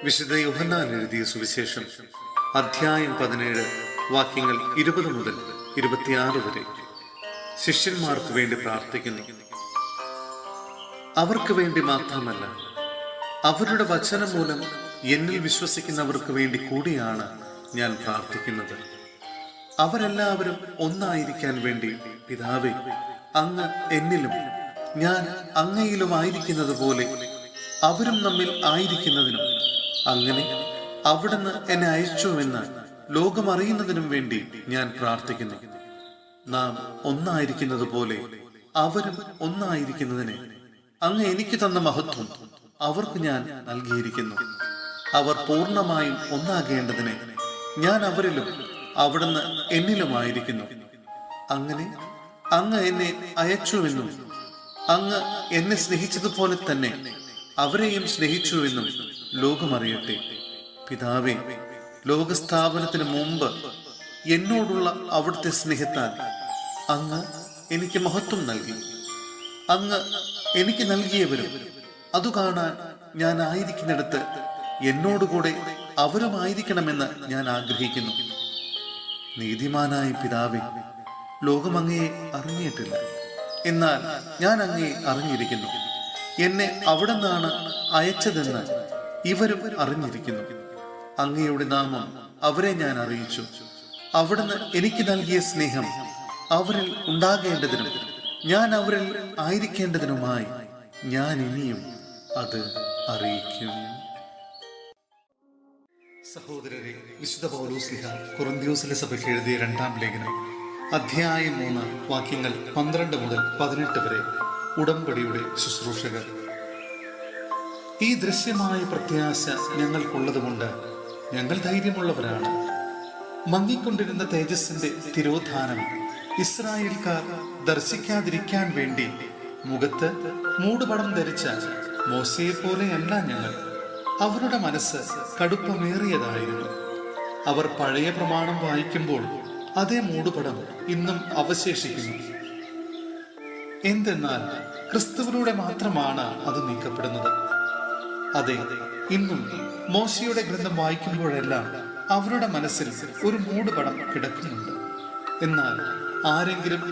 വിശുദ്ധ യോഹന്നാൻ എഴുതിയ സുവിശേഷം അധ്യായം 17 വാക്യങ്ങൾ 20 മുതൽ 26 വരെ. ശിഷ്യന്മാർക്ക് വേണ്ടി പ്രാർത്ഥിക്കുന്നു. അവർക്ക് വേണ്ടി മാത്രമല്ല, അവരുടെ വചനം മൂലം എന്നിൽ വിശ്വസിക്കുന്നവർക്ക് വേണ്ടി കൂടിയാണ് ഞാൻ പ്രാർത്ഥിക്കുന്നത്. അവരെല്ലാവരും ഒന്നായിരിക്കാൻ വേണ്ടി പിതാവേ, അങ്ങ് എന്നിലും ഞാൻ അങ്ങയിലും ആയിരിക്കുന്നത് പോലെ അവരും നമ്മിൽ ആയിരിക്കുന്നതിനും, അങ്ങനെ അവിടുന്ന് എന്നെ അയച്ചുവെന്ന് ലോകം അറിയുന്നതിനും വേണ്ടി ഞാൻ പ്രാർത്ഥിക്കുന്നു. നാം ഒന്നായിരിക്കുന്നത് പോലെ അവരും ഒന്നായിരിക്കുന്നതിന് അങ്ങ് എനിക്ക് തന്ന മഹത്വം അവർക്ക് ഞാൻ നൽകിയിരിക്കുന്നു. അവർ പൂർണ്ണമായും ഒന്നാകേണ്ടതിന് ഞാൻ അവരിലും അവിടുന്ന് എന്നിലുമായിരിക്കുന്നു. അങ്ങനെ അങ്ങ് എന്നെ അയച്ചുവെന്നും അങ്ങ് എന്നെ സ്നേഹിച്ചതുപോലെ തന്നെ അവരെയും സ്നേഹിച്ചുവെന്നും ലോകമറിയട്ടെ. പിതാവേ, ലോകസ്ഥാപനത്തിന് മുമ്പ് എന്നോടുള്ള അവിടുത്തെ സ്നേഹത്താൽ അങ്ങ് എനിക്ക് മഹത്വം നൽകി. അങ്ങ് എനിക്ക് നൽകിയവരും അതു കാണാൻ ഞാൻ ആയിരിക്കുന്നിടത്ത് എന്നോടുകൂടെ അവരുമായിരിക്കണമെന്ന് ഞാൻ ആഗ്രഹിക്കുന്നു. നീതിമാനായ പിതാവേ, ലോകം അങ്ങയെ അറിഞ്ഞിട്ടില്ല, എന്നാൽ ഞാൻ അങ്ങയെ അറിഞ്ഞിരിക്കുന്നു. എന്നെ അവിടെ നിന്നാണ് അയച്ചതെന്ന് ഇവരും അറിഞ്ഞിരിക്കുന്നു. അങ്ങയുടെ നാമം അവരെ ഞാൻ അറിയിച്ചു. അവിടുന്ന് എനിക്ക് നൽകിയ സ്നേഹം അവരിൽ ഉണ്ടാകേണ്ടതിനും ഞാൻ അവരിൽ ആയിരിക്കേണ്ടതിനുമായി ഞാൻ ഇനിയും അത് അറിയിക്കും. സഹോദരരെ, വിശുദ്ധ പൗലോസ്ലീഹ കൊറിന്ത്യോസിലെ സഭയ്ക്ക് എഴുതിയ 2-ാം ലേഖനം അധ്യായം 3 വാക്യങ്ങൾ 12 മുതൽ 18 വരെ. ഉടമ്പടിയുടെ ശുശ്രൂഷകർ. ഈ ദൃശ്യമായ പ്രത്യാശ ഞങ്ങൾക്കുള്ളതുകൊണ്ട് ഞങ്ങൾ ധൈര്യമുള്ളവരാണ്. മങ്ങിക്കൊണ്ടിരുന്ന തേജസ്സിന്റെ തിരോധാനം ഇസ്രായേൽക്കാർ ദർശിക്കാതിരിക്കാൻ വേണ്ടി മുഖത്ത് മൂടുപടം ധരിച്ച മോശയെ പോലെയല്ല ഞങ്ങൾ. അവരുടെ മനസ്സ് കടുപ്പമേറിയതായിരുന്നു. അവർ പഴയ പ്രമാണം വായിക്കുമ്പോൾ അതേ മൂടുപടം ഇന്നും അവശേഷിക്കുന്നു. എന്തെന്നാൽ ക്രിസ്തുവിലൂടെ മാത്രമാണ് അത് നീക്കപ്പെടുന്നത്. അതെ, ഇന്നും മോശയുടെ ഗ്രന്ഥം വായിക്കുമ്പോഴെല്ലാം അവരുടെ മനസ്സിൽ ഒരു മൂടുപടം കിടക്കുന്നുണ്ട്. എന്നാൽ ആരെങ്കിലും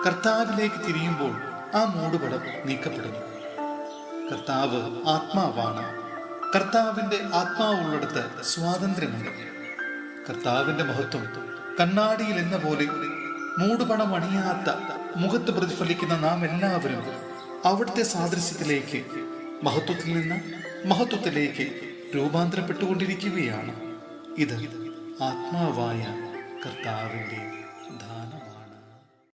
കർത്താവിലേക്ക് തിരിയുമ്പോൾ ആ മൂടുപടം നീക്കപ്പെടുന്നു. കർത്താവ് ആത്മാവാണ്. കർത്താവിന്റെ ആത്മാവുള്ളിടത്ത് സ്വാതന്ത്ര്യമുണ്ട്. കർത്താവിന്റെ മഹത്വം കണ്ണാടിയിൽ എന്ന പോലെ മൂടുപടം അണിയാത്ത മുഖത്ത് പ്രതിഫലിക്കുന്ന നാം എല്ലാവരും അവിടുത്തെ സാദൃശ്യത്തിലേക്ക്, മഹത്വത്തിൽ നിന്ന് മഹത്വത്തിലേക്ക് രൂപാന്തരപ്പെട്ടുകൊണ്ടിരിക്കുകയാണ്. ഇത് ആത്മാവായ കർത്താവിന്റെ ദാനമാണ്.